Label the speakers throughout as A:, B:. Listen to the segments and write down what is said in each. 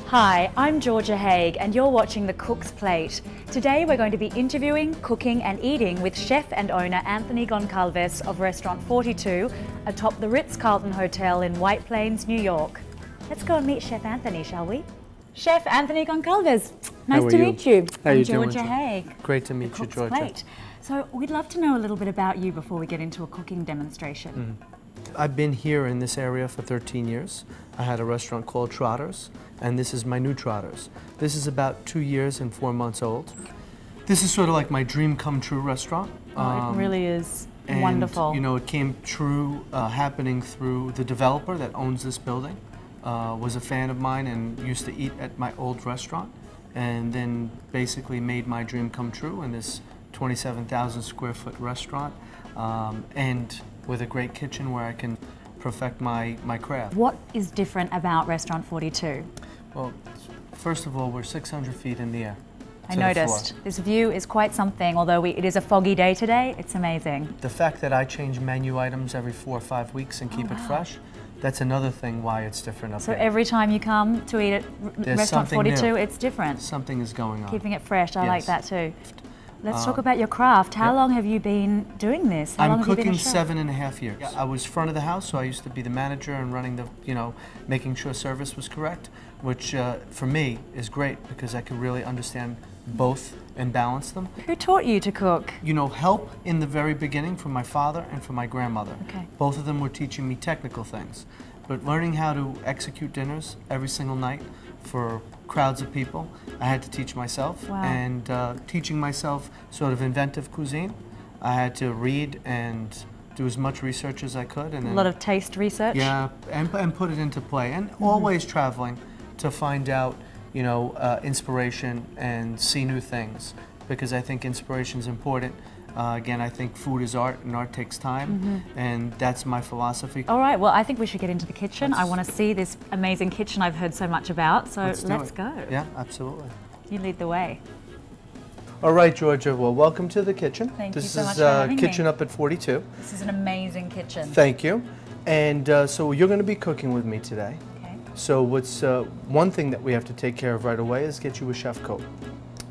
A: Hi, I'm Georgia Haege and you're watching The Cook's Plate. Today we're going to be interviewing, cooking and eating with chef and owner Anthony Goncalves of Restaurant 42 atop the Ritz-Carlton Hotel in White Plains, New York. Let's go and meet Chef Anthony, shall we? Chef Anthony Goncalves, nice to meet you.
B: How are you doing,
A: Georgia Haege.
B: Great to meet you, Georgia.
A: Plate. So we'd love to know a little bit about you before we get into a cooking demonstration.
B: I've been here in this area for 13 years. I had a restaurant called Trotters, and this is my new Trotters. This is about 2 years and 4 months old. This is sort of like my dream come true restaurant.
A: It really is
B: and,
A: wonderful.
B: You know, it came true happening through the developer that owns this building. Was a fan of mine and used to eat at my old restaurant, and then basically made my dream come true in this 27,000 square foot restaurant, and with a great kitchen where I can perfect my craft.
A: What is different about Restaurant 42?
B: Well, first of all, we're 600 feet in the air.
A: I noticed. This view is quite something, although it is a foggy day today, it's amazing.
B: The fact that I change menu items every 4 or 5 weeks and keep it fresh, that's another thing why it's different up here.
A: So every time you come to eat at Restaurant 42, it's different?
B: Something is going on.
A: Keeping it fresh, I like that too. Let's talk about your craft. How long have you been doing this? How long
B: I'm
A: have you been
B: cooking
A: a chef?
B: 7.5 years. I was front of the house, so I used to be the manager and running the, making sure service was correct, which for me is great because I can really understand both and balance them.
A: Who taught you to cook?
B: You know, help in the very beginning from my father and from my grandmother.
A: Okay.
B: Both of them were teaching me technical things, but learning how to execute dinners every single night for crowds of people, I had to teach myself.
A: Wow.
B: And teaching myself sort of inventive cuisine, I had to read and do as much research as I could. And then,
A: a lot of taste research?
B: Yeah, and put it into play. And always traveling to find out, inspiration and see new things, because I think inspiration is important. Again, I think food is art, and art takes time, and that's my philosophy.
A: All right, well, I think we should get into the kitchen. I want to see this amazing kitchen I've heard so much about, so let's go.
B: Yeah, absolutely.
A: You lead the way.
B: All right, Georgia, well, welcome to the kitchen.
A: Thank you so much for having me.
B: This is Kitchen Up at 42.
A: This is an amazing kitchen.
B: Thank you. And so you're going to be cooking with me today.
A: Okay.
B: So what's one thing that we have to take care of right away is get you a chef coat.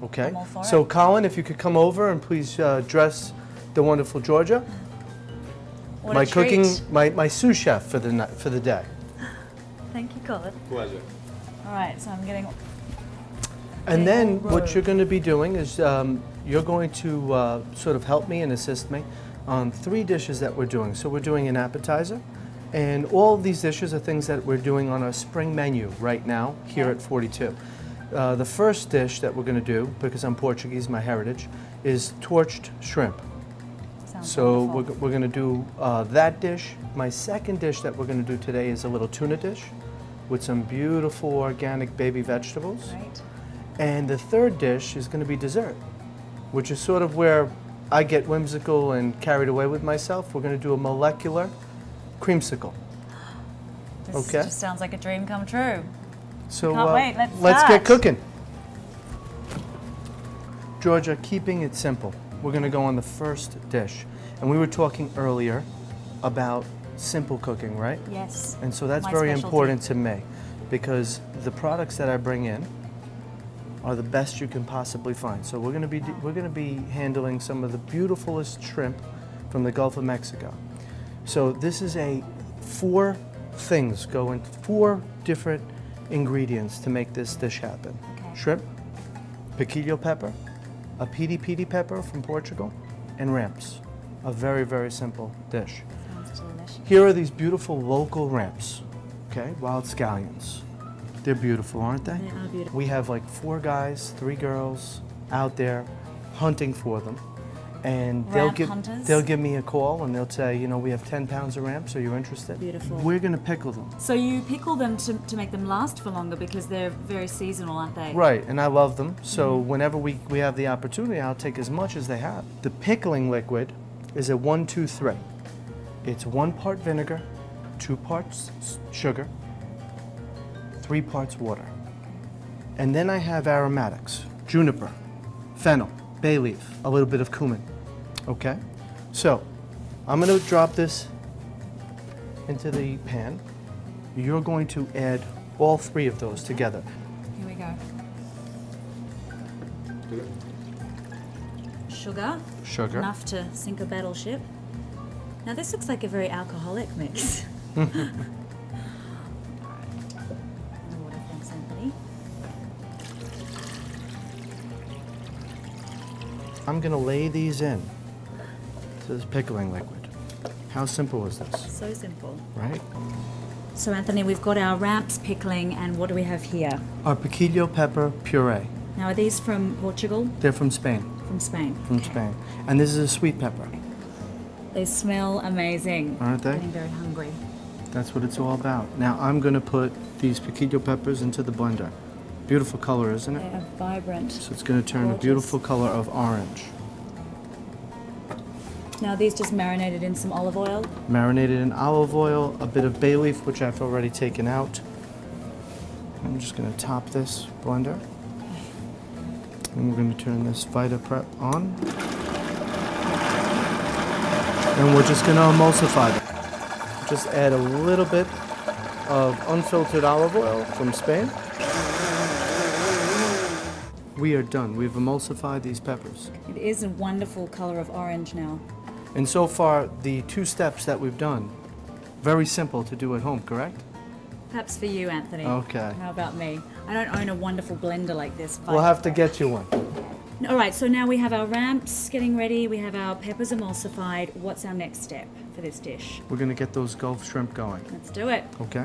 B: Okay,
A: I'm all for
B: so
A: it.
B: Colin, if you could come over and please dress the wonderful Georgia.
A: What
B: my
A: a treat.
B: cooking, my sous chef for the day.
A: Thank you, Colin.
C: Pleasure.
A: All right, so I'm getting.
B: And then what you're going to be doing is you're going to sort of help me and assist me on 3 dishes that we're doing. So we're doing an appetizer, and all of these dishes are things that we're doing on our spring menu right now here at 42. The first dish that we're going to do, because I'm Portuguese, my heritage, is torched shrimp.
A: Sounds
B: So
A: wonderful.
B: we're going to do that dish. My second dish that we're going to do today is a little tuna dish with some beautiful organic baby vegetables.
A: Right.
B: And the third dish is going to be dessert, which is sort of where I get whimsical and carried away with myself. We're going to do a molecular creamsicle.
A: This just sounds like a dream come true.
B: So
A: Can't wait.
B: let's
A: start.
B: get cooking. Georgia, keeping it simple, we're going to go on the first dish. And we were talking earlier about simple cooking, right?
A: Yes.
B: And so that's
A: My
B: very
A: specialty.
B: important to me, because the products that I bring in are the best you can possibly find. So we're going to be handling some of the beautifulest shrimp from the Gulf of Mexico. So this is 4 things go in 4 different ingredients to make this dish happen.
A: Okay.
B: Shrimp, piquillo pepper, a piti pepper from Portugal, and ramps. A very, very simple dish.
A: Sounds delicious.
B: Here are these beautiful local ramps, okay, wild scallions. They're beautiful, aren't they?
A: They are beautiful.
B: We have like 4 guys, 3 girls out there hunting for them. And
A: Ramp hunters?
B: they'll give me a call and they'll say, we have 10 pounds of ramps, are you interested?
A: Beautiful.
B: We're going to pickle them.
A: So you pickle them to make them last for longer because they're very seasonal, aren't they?
B: Right, and I love them. So whenever we have the opportunity, I'll take as much as they have. The pickling liquid is a 1-2-3. It's 1 part vinegar, 2 parts sugar, 3 parts water. And then I have aromatics, juniper, fennel, bay leaf, a little bit of cumin. Okay, so I'm going to drop this into the pan. You're going to add all 3 of those together.
A: Sugar.
B: Sugar.
A: Enough to sink a battleship. Now this looks like a very alcoholic mix. Alright. The water, thanks, Anthony.
B: I'm gonna lay these in to this pickling liquid. How simple is this?
A: So simple.
B: Right?
A: So Anthony, we've got our ramps pickling, and what do we have here?
B: Our piquillo pepper puree.
A: Now are these from Portugal?
B: They're from Spain.
A: From Spain.
B: From Spain. And this is a sweet pepper.
A: They smell amazing.
B: Aren't they?
A: I'm getting very hungry.
B: That's what it's all about. Now I'm gonna put these piquillo peppers into the blender. Beautiful color, isn't
A: They
B: it?
A: are vibrant.
B: So it's gonna turn
A: Gorgeous.
B: a beautiful color of orange.
A: Now these just marinated in some olive oil.
B: Marinated in olive oil, a bit of bay leaf, which I've already taken out. I'm just gonna top this blender. And we're gonna turn this Vita Prep on. And we're just gonna emulsify it. Just add a little bit of unfiltered olive oil from Spain. We are done. We've emulsified these peppers.
A: It is a wonderful color of orange now.
B: And so far, the 2 steps that we've done, very simple to do at home, correct?
A: Perhaps for you, Anthony.
B: Okay.
A: How about me? I don't own a wonderful blender like this.
B: We'll have to get you one.
A: All right, so now we have our ramps getting ready. We have our peppers emulsified. What's our next step for this dish?
B: We're gonna get those Gulf shrimp going,
A: Let's do it.
B: okay?